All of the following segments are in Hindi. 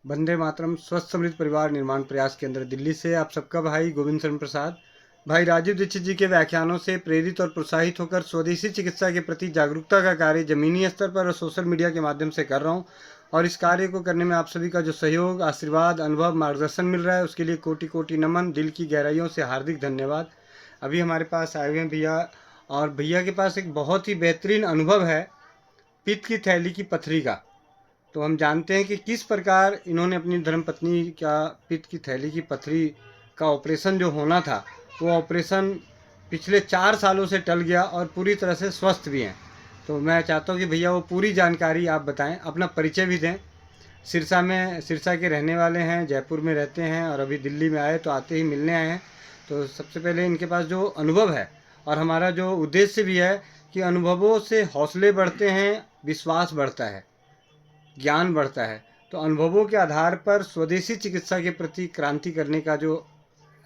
वंदे मातरम। स्वस्थ समृद्ध परिवार निर्माण प्रयास केंद्र दिल्ली से आप सबका भाई गोविंद शरण प्रसाद। भाई राजीव दीक्षित जी के व्याख्यानों से प्रेरित और प्रोत्साहित होकर स्वदेशी चिकित्सा के प्रति जागरूकता का कार्य जमीनी स्तर पर और सोशल मीडिया के माध्यम से कर रहा हूँ। और इस कार्य को करने में आप सभी का जो सहयोग, आशीर्वाद, अनुभव, मार्गदर्शन मिल रहा है, उसके लिए कोटि कोटि नमन, दिल की गहराइयों से हार्दिक धन्यवाद। अभी हमारे पास आए हुए हैं भैया, और भैया के पास एक बहुत ही बेहतरीन अनुभव है पित्त की थैली की पथरी का। तो हम जानते हैं कि किस प्रकार इन्होंने अपनी धर्मपत्नी का पित्त की थैली की पथरी का ऑपरेशन जो होना था, वो ऑपरेशन पिछले 4 सालों से टल गया और पूरी तरह से स्वस्थ भी हैं। तो मैं चाहता हूँ कि भैया वो पूरी जानकारी आप बताएं, अपना परिचय भी दें। सिरसा के रहने वाले हैं, जयपुर में रहते हैं और अभी दिल्ली में आए तो आते ही मिलने आए हैं। तो सबसे पहले इनके पास जो अनुभव है, और हमारा जो उद्देश्य भी है कि अनुभवों से हौसले बढ़ते हैं, विश्वास बढ़ता है, ज्ञान बढ़ता है। तो अनुभवों के आधार पर स्वदेशी चिकित्सा के प्रति क्रांति करने का जो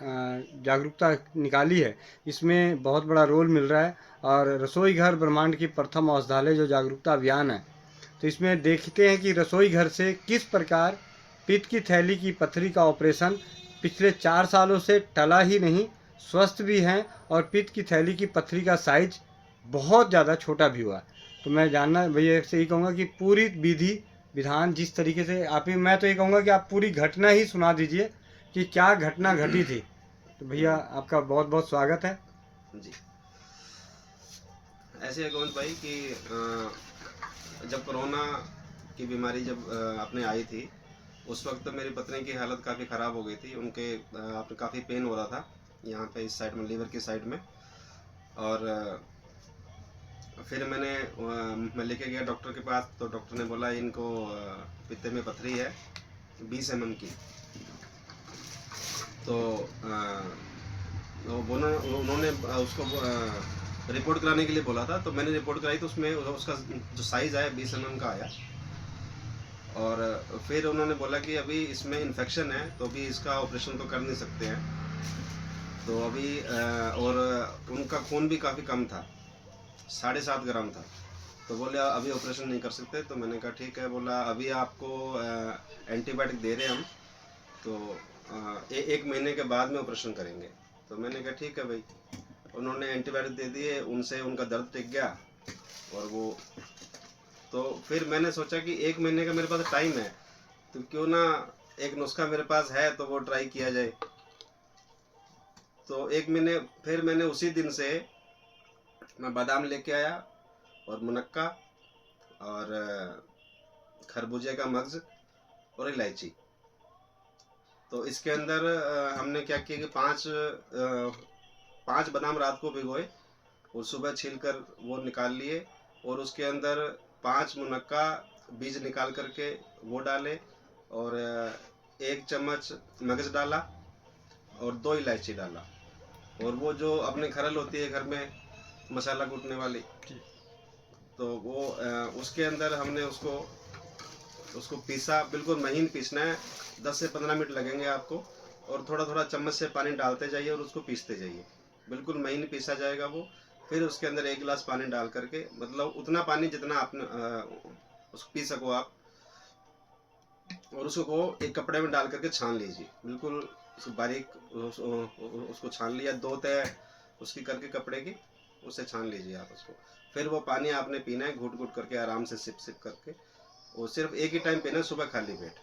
जागरूकता निकाली है, इसमें बहुत बड़ा रोल मिल रहा है। और रसोई घर ब्रह्मांड की प्रथम औषधालय जो जागरूकता अभियान है, तो इसमें देखते हैं कि रसोई घर से किस प्रकार पित्त की थैली की पथरी का ऑपरेशन पिछले 4 सालों से टला ही नहीं, स्वस्थ भी हैं, और पित्त की थैली की पथरी का साइज बहुत ज़्यादा छोटा भी हुआ। तो मैं जानना भैया से यही कहूँगा कि पूरी विधि विधान जिस तरीके से आप ही, मैं तो ये कहूँगा कि आप पूरी घटना ही सुना दीजिए कि क्या घटना घटी थी। तो भैया आपका बहुत बहुत स्वागत है जी। ऐसे है गोविंद भाई कि जब कोरोना की बीमारी जब अपने आई थी, उस वक्त मेरी पत्नी की हालत काफ़ी ख़राब हो गई थी। उनके आपने काफ़ी पेन हो रहा था यहाँ पे इस साइड में, लीवर की साइड में। और फिर मैं लेके गया डॉक्टर के पास, तो डॉक्टर ने बोला इनको पित्ते में पथरी है 20 mm की। तो उन्होंने उसको रिपोर्ट कराने के लिए बोला था। तो मैंने रिपोर्ट कराई तो उसमें उसका जो साइज़ आया 20 mm का आया। और फिर उन्होंने बोला कि अभी इसमें इन्फेक्शन है, तो अभी इसका ऑपरेशन तो कर नहीं सकते हैं। तो अभी और उनका खून भी काफ़ी कम था, 7.5 ग्राम था। तो बोले अभी ऑपरेशन नहीं कर सकते। तो मैंने कहा ठीक है। बोला अभी आपको एंटीबायोटिक दे रहे हैं हम, तो 1 महीने के बाद में ऑपरेशन करेंगे। तो मैंने कहा ठीक है भाई। उन्होंने एंटीबायोटिक दे दिए, उनसे उनका दर्द टिक गया। और वो तो फिर मैंने सोचा कि 1 महीने का मेरे पास टाइम है, तो क्यों ना एक नुस्खा मेरे पास है तो वो ट्राई किया जाए। तो 1 महीने फिर मैंने उसी दिन से मैं बादाम लेके आया, और मुनक्का, और खरबूजे का मग्ज, और इलायची। तो इसके अंदर हमने क्या किया कि 5 बादाम रात को भिगोए और सुबह छीलकर वो निकाल लिए। और उसके अंदर 5 मुनक्का बीज निकाल करके वो डाले, और 1 चम्मच मगज डाला, और 2 इलायची डाला। और वो जो अपने खरल होती है घर में मसाला कूटने वाली, तो वो उसके अंदर हमने उसको पीसा। बिल्कुल महीन पीसना है, 10 से 15 मिनट लगेंगे आपको। और थोड़ा थोड़ा चम्मच से पानी डालते जाइए और उसको पीसते जाइए, बिल्कुल महीन पीसा जाएगा वो। फिर उसके अंदर 1 गिलास पानी डाल करके, मतलब उतना पानी जितना आपने उसको पी सको आप, और उसको एक कपड़े में डाल करके छान लीजिए। बिल्कुल उसको बारीक उसको छान लिया, 2 तह उसकी करके कपड़े की, उससे छान लीजिए आप उसको। फिर वो पानी आपने पीना है घूट घूट करके, आराम से सिप सिप करके। वो सिर्फ एक ही टाइम पीना है, सुबह खाली पेट।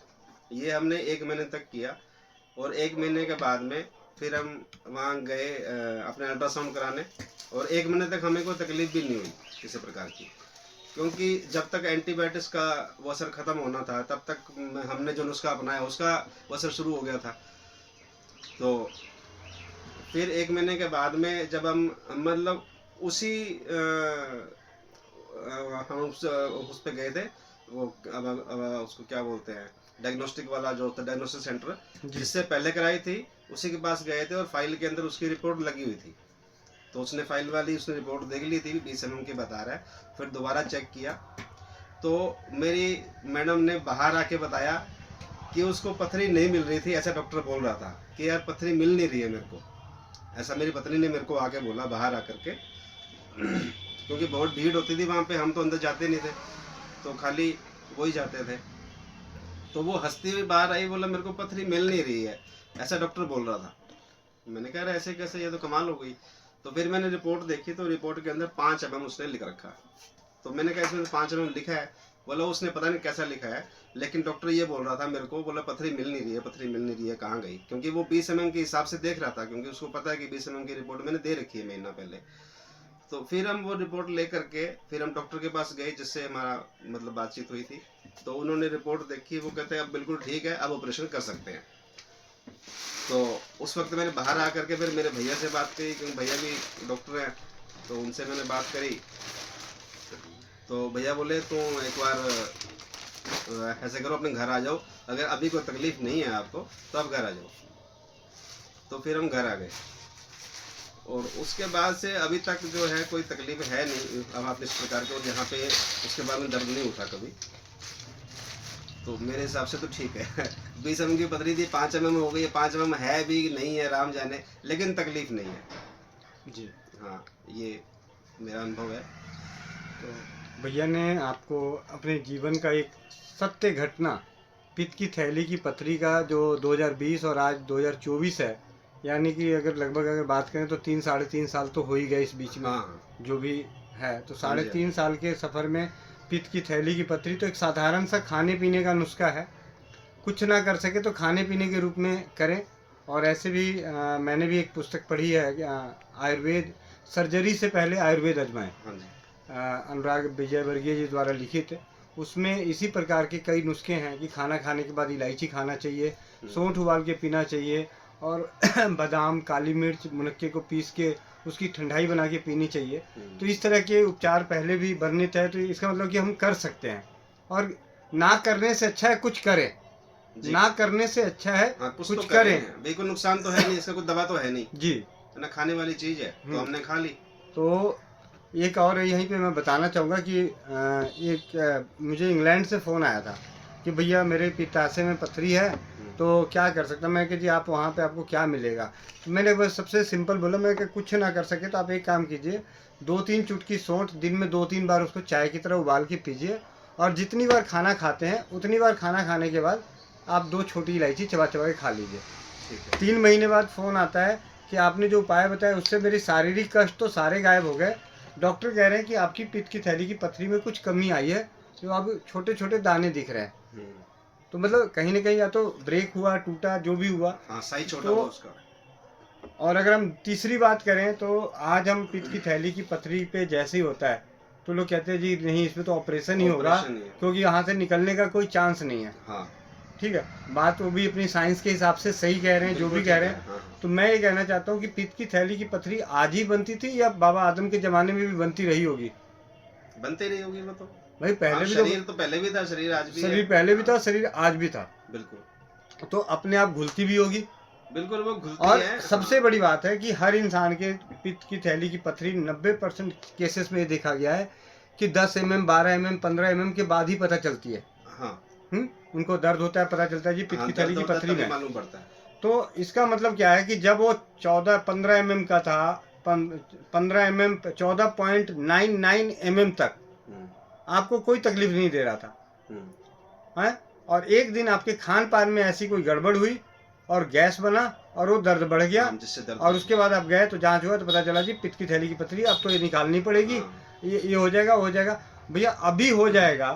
ये हमने 1 महीने तक किया। और 1 महीने के बाद में फिर हम वहाँ गए अपने अल्ट्रासाउंड कराने। और 1 महीने तक हमें कोई तकलीफ भी नहीं हुई किसी प्रकार की, क्योंकि जब तक एंटीबायोटिक्स का वो असर ख़त्म होना था, तब तक हमने जो नुस्खा अपनाया उसका वो असर शुरू हो गया था। तो फिर 1 महीने के बाद में जब हम मतलब उसी हम उस पे गए थे, वो अब उसको क्या बोलते हैं, डायग्नोस्टिक वाला जो होता है, डायग्नोस्टिक सेंटर, जिससे पहले कराई थी, उसी के पास गए थे। और फाइल के अंदर उसकी रिपोर्ट लगी हुई थी। तो उसने फाइल वाली उसने रिपोर्ट देख ली थी, 20 mm की बता रहा है। फिर दोबारा चेक किया, तो मेरी मैडम ने बाहर आके बताया कि उसको पथरी नहीं मिल रही थी। ऐसा डॉक्टर बोल रहा था कि यार पथरी मिल नहीं रही है मेरे को। ऐसा मेरी पत्नी ने मेरे को आके बोला बाहर आकर के, क्योंकि बहुत भीड़ होती थी वहाँ पे, हम तो अंदर जाते नहीं थे, तो खाली वही जाते थे। तो वो हंसती हुई बाहर आई, बोला मेरे को पथरी मिल नहीं रही है, ऐसा डॉक्टर बोल रहा था। मैंने कहा ऐसे कैसे, ये तो कमाल हो गई। तो फिर मैंने रिपोर्ट देखी, तो रिपोर्ट के अंदर 5 mm उसने लिख रखा। तो मैंने कहा इसमें 5 mm लिखा है। बोला उसने पता नहीं कैसा लिखा है, लेकिन डॉक्टर ये बोल रहा था मेरे को, बोला पथरी मिल नहीं रही है, पथरी मिल नहीं रही है, कहाँ गई। क्योंकि वो 20 mm के हिसाब से देख रहा था, क्योंकि उसको पता है कि 20 mm की रिपोर्ट मैंने दे रखी है महीना पहले। तो फिर हम वो रिपोर्ट ले करके फिर हम डॉक्टर के पास गए, जिससे हमारा मतलब बातचीत हुई थी। तो उन्होंने रिपोर्ट देखी, वो कहते हैं अब बिल्कुल ठीक है, अब ऑपरेशन कर सकते हैं। तो उस वक्त मैंने बाहर आकर के फिर मेरे भैया से बात करी, क्योंकि भैया भी डॉक्टर हैं, तो उनसे मैंने बात करी। तो भैया बोले तो एक बार ऐसे करो, अपने घर आ जाओ, अगर अभी कोई तकलीफ नहीं है आपको तो आप घर आ जाओ। तो फिर हम घर आ गए, और उसके बाद से अभी तक जो है कोई तकलीफ है नहीं अब आप इस प्रकार के, और यहाँ पे उसके बाद में दर्द नहीं उठा कभी। तो मेरे हिसाब से तो ठीक है। 20 mm की पथरी थी, 5 mm हो गई है, 5 mm है भी नहीं है राम जाने, लेकिन तकलीफ नहीं है जी। हाँ, ये मेरा अनुभव है। तो भैया ने आपको अपने जीवन का एक सत्य घटना, पित्त की थैली की पथरी का, जो 2020 और आज 2024 है, यानी कि अगर लगभग अगर बात करें तो 3-3.5 साल तो हो ही गए इस बीच में। हाँ जो भी है, तो हाँ जी, 3.5 साल के सफ़र में पित्त की थैली की पथरी तो एक साधारण सा खाने पीने का नुस्खा है। कुछ ना कर सके तो खाने पीने के रूप में करें। और ऐसे भी मैंने भी एक पुस्तक पढ़ी है, आयुर्वेद, सर्जरी से पहले आयुर्वेद आजमाएं, हाँ जी, अनुराग विजयवर्गीय जी द्वारा लिखित। उसमें इसी प्रकार के कई नुस्खे हैं कि खाना खाने के बाद इलायची खाना चाहिए, सौंठ उबाल के पीना चाहिए, और बादाम, काली मिर्च, मुनक्के को पीस के उसकी ठंडाई बना के पीनी चाहिए। तो इस तरह के उपचार पहले भी वर्णित है। तो इसका मतलब कि हम कर सकते हैं, और ना करने से अच्छा है कुछ करें। जी। ना करने से अच्छा है हाँ, कुछ कुछ तो करें। भाई कोई नुकसान तो है नहीं, इसका कोई दवा तो है नहीं, जी। है ना, खाने वाली चीज है तो हमने खा ली। तो एक और यहीं पे मैं बताना चाहूँगा कि मुझे इंग्लैंड से फ़ोन आया था कि भैया मेरे पित्ताशय में पथरी है, तो क्या कर सकता। मैं कि जी आप वहाँ पे आपको क्या मिलेगा। तो मैंने बस सबसे सिंपल बोला, मैं कि कुछ ना कर सके तो आप एक काम कीजिए, 2-3 चुटकी सौंठ दिन में 2-3 बार उसको चाय की तरह उबाल के पीजिए, और जितनी बार खाना खाते हैं उतनी बार खाना खाने के बाद आप 2 छोटी इलायची चबा चबा के खा लीजिए। ठीक है। 3 महीने बाद फ़ोन आता है कि आपने जो उपाय बताया उससे मेरी शारीरिक कष्ट तो सारे गायब हो गए। डॉक्टर कह रहे हैं कि आपकी पित्त की थैली की पथरी में कुछ कमी आई है, जो अब छोटे छोटे दाने दिख रहे हैं। तो मतलब कहीं ना कहीं या तो ब्रेक हुआ, टूटा, जो भी हुआ। हाँ, सही छोटा तो हुआ उसका। और अगर हम तीसरी बात करें तो आज हम पित्त की थैली की पथरी पे जैसे ही होता है तो लोग कहते हैं जी नहीं, इसमें तो ऑपरेशन ही होगा, ऑपरेशन ही है। क्योंकि यहाँ से निकलने का कोई चांस नहीं है। हाँ, ठीक है, बात वो भी अपनी साइंस के हिसाब से सही कह रहे हैं, जो भी बिल्कुल कह रहे ठीक हैं। है, हाँ, तो मैं ये कहना चाहता हूँ कि पित्त की थैली की पथरी आज ही बनती थी या बाबा आदम के ज़माने में भी बनती रही होगी? बनते रही होगी वो तो। भाई हाँ, पहले भी शरीर तो पहले भी था, शरीर आज भी है। शरीर पहले भी हाँ, था, शरीर आज भी था, बिल्कुल तो अपने आप घुलती भी होगी। बिल्कुल वो घुलती और है। सबसे हाँ, बड़ी बात है कि हर इंसान के पित्त की थैली की पथरी 90% केसेस में ये देखा गया है कि 10 mm, 12 mm, 15 mm के बाद ही पता चलती है। हाँ, उनको दर्द होता है, पता चलता है जी पित्त हाँ, की थैली दर्द की होता है पथरी तभी में। मालूम पड़ता है। तो इसका मतलब क्या है कि जब वो 14-15 mm का था, 15 mm, 14.99 mm तक आपको कोई तकलीफ नहीं दे रहा था, है? और एक दिन आपके खान पान में ऐसी कोई गड़बड़ हुई और गैस बना और वो दर्द बढ़ गया, जिससे दर्द और उसके बाद आप गए तो जांच हुआ तो पता चला जी पित्त की थैली की पथरी, अब तो ये निकालनी पड़ेगी। हाँ, ये हो जाएगा, हो जाएगा। भैया अभी हो जाएगा।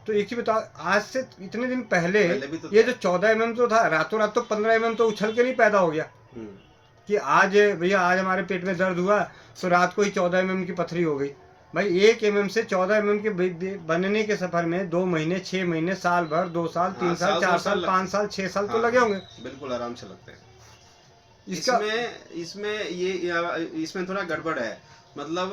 तो एक ही बताओ, आज से इतने दिन पहले भी तो ये जो 14 mm तो था, रातों रात तो 15 mm तो उछल के नहीं पैदा हो गया कि आज भैया आज हमारे पेट में दर्द हुआ तो रात को ही 14 mm की पथरी हो गई। भाई 1 mm से 14 mm के बनने के सफर में 2 महीने, 6 महीने, साल भर, 2 साल, 3 साल, 4 साल, 5 साल, 6 साल तो लगे होंगे। बिल्कुल आराम से लगते हैं। इसका इसमें थोड़ा गड़बड़ है, मतलब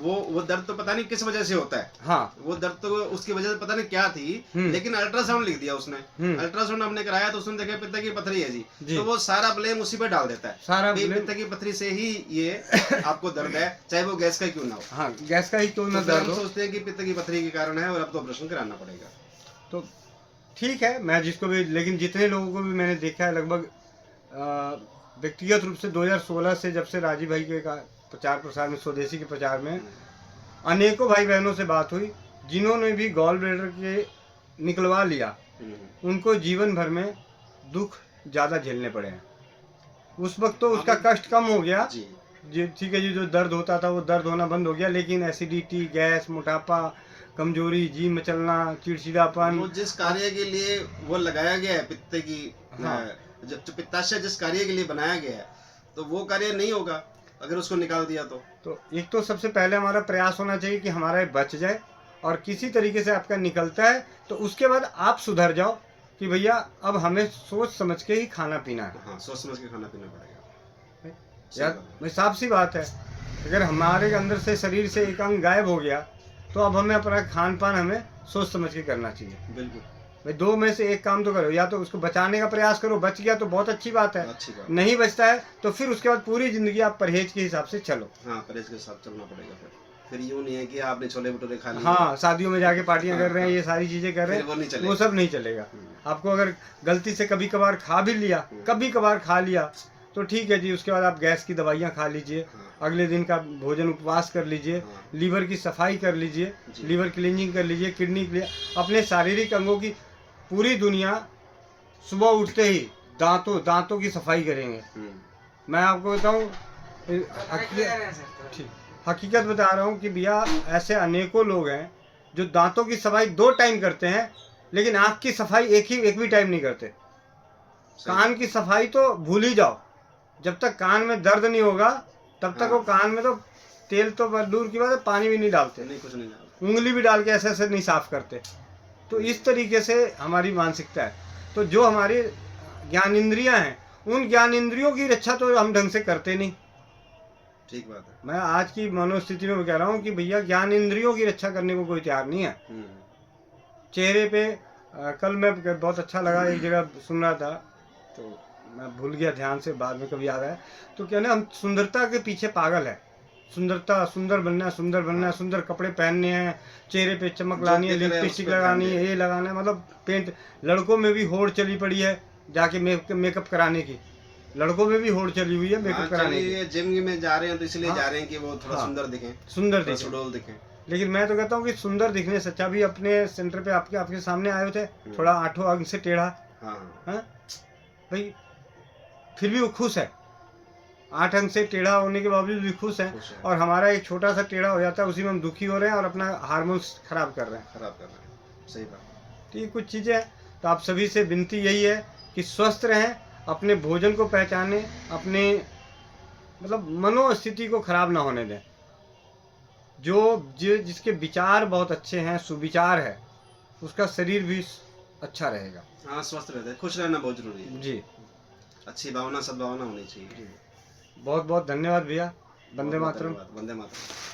वो दर्द तो पता नहीं किस वजह से होता है। हाँ, वो दर्द तो उसकी वजह से पता नहीं क्या थी, लेकिन अल्ट्रासाउंड लिख दिया उसने। अल्ट्रासाउंड हमने कराया तो उसने देखा पित्त की पथरी है जी, तो वो सारा ब्लेम उसी पे डाल देता है, सारा पित्त की पथरी से ही ये आपको दर्द है, चाहे वो गैस का क्यों ना हो। हाँ, गैस का ही क्यों ना तो दर्द हो। हम सोचते हैं कि पित्त की पथरी के कारण है और अब तो ऑपरेशन कराना पड़ेगा। तो ठीक है, मैं जिसको भी, लेकिन जितने लोगों को भी मैंने देखा है, लगभग व्यक्तिगत रूप से 2016 से जब से राजीव भाई के प्रचार प्रसार में, स्वदेशी के प्रचार में, अनेकों भाई बहनों से बात हुई जिन्होंने भी गॉल ब्लैडर के निकलवा लिया उनको जीवन भर में दुख ज़्यादा झेलने पड़े हैं। उस वक्त तो उसका कष्ट कम हो गया जी जी, ठीक है जी, जो दर्द होता था वो दर्द होना बंद हो गया, लेकिन एसिडिटी, गैस, मोटापा, कमजोरी, जी मचलना, चिड़चिड़ापन, वो जिस कार्य के लिए वो लगाया गया है पित्त की, हाँ। जब पित्ताशय जिस कार्य के लिए बनाया गया है, तो वो कार्य नहीं होगा अगर उसको निकाल दिया तो एक तो सबसे पहले हमारा प्रयास होना चाहिए कि हमारा ये बच जाए, और किसी तरीके से आपका निकलता है तो उसके बाद आप सुधर जाओ कि भैया अब हमें सोच समझ के ही खाना पीना है। हाँ, सोच समझ के खाना पीना पड़ेगा। यार भाई साफ सी बात है, अगर हमारे अंदर से शरीर से एक अंग गायब हो गया तो अब हमें अपना खान पान हमें सोच समझ के करना चाहिए। बिल्कुल भाई दो में से एक काम तो करो, या तो उसको बचाने का प्रयास करो, बच गया तो बहुत अच्छी बात है, अच्छी बात। नहीं बचता है तो फिर उसके बाद पूरी जिंदगी आप परहेज के हिसाब से चलो। हाँ, परहेज के साथ चलना पड़ेगा। फिर यूं नहीं है कि आपने छोले भटूरे खा लिए, हाँ, शादियों में जाके पार्टियां कर रहे हैं, ये सारी चीजें कर रहे फिर वो नहीं हैं, चलेगा। वो सब नहीं चलेगा। आपको अगर गलती से कभी कभार खा भी लिया, कभी कभार खा लिया तो ठीक है जी, उसके बाद आप गैस की दवाइयाँ खा लीजिए, अगले दिन का भोजन उपवास कर लीजिए, लीवर की सफाई कर लीजिए, लीवर क्लीनिंग कर लीजिए, किडनी के लिए, अपने शारीरिक अंगों की पूरी दुनिया सुबह उठते ही दांतों की सफाई करेंगे। मैं आपको बताऊं, हकीकत बता रहा हूँ कि भैया ऐसे अनेकों लोग हैं जो दांतों की सफाई 2 टाइम करते हैं, लेकिन आँख की सफाई एक भी टाइम नहीं करते। कान की सफाई तो भूल ही जाओ, जब तक कान में दर्द नहीं होगा तब तक वो कान में तो तेल तो दूर की बात है, पानी भी नहीं डालते, नहीं, कुछ नहीं डालते, उंगली भी डाल के ऐसे ऐसे नहीं साफ करते। तो इस तरीके से हमारी मानसिकता है। तो जो हमारी ज्ञानेंद्रियां हैं, उन ज्ञानेंद्रियों की रक्षा तो हम ढंग से करते नहीं। ठीक बात है। मैं आज की मनोस्थिति में कह रहा हूँ कि भैया ज्ञानेंद्रियों की रक्षा करने को कोई तैयार नहीं है। चेहरे पे कल मैं बहुत अच्छा लगा, एक जगह सुन रहा था तो मैं भूल गया ध्यान से, बाद में कभी याद आया, तो क्या ना, हम सुंदरता के पीछे पागल है। सुंदरता, सुंदर बनना है, सुंदर बनना है, सुंदर कपड़े पहनने हैं, चेहरे पे चमक लानी है, लिपस्टिक लगानी है, ये लगाना है, मतलब पेंट। लड़कों में भी होड़ चली पड़ी है जाके मेकअप कराने की, लड़कों में भी होड़ चली हुई है मेकअप कराने की। जिम में जा रहे हैं तो इसलिए जा रहे हैं कि वो थोड़ा सुंदर दिखें, सुंदर दिखें, सुडौल दिखें। लेकिन मैं तो कहता हूँ कि सुंदर दिखने से अच्छा, भी अपने सेंटर पे आपके सामने आए थे, थोड़ा 8 अंग से टेढ़ा, भाई फिर भी वो खुश है, 8 अंग से टेढ़ा होने के बावजूद भी खुश है, और हमारा एक छोटा सा टेढ़ा हो जाता है, उसी में हम दुखी हो रहे हैं और अपना हार्मोन्स खराब कर रहे हैं। सही बात। तो ये कुछ चीज़ें हैं। तो आप सभी से विनती यही है कि स्वस्थ रहें, अपने भोजन को पहचानें, अपने मतलब मनोस्थिति को खराब ना होने दें। जिसके विचार बहुत अच्छे हैं, सुविचार है, उसका शरीर भी अच्छा रहेगा। हाँ, स्वस्थ रहता है, खुश रहना बहुत जरूरी है जी, अच्छी भावना, सद्भावना होनी चाहिए। बहुत बहुत धन्यवाद भैया। वंदे मातरम। वंदे मातरम।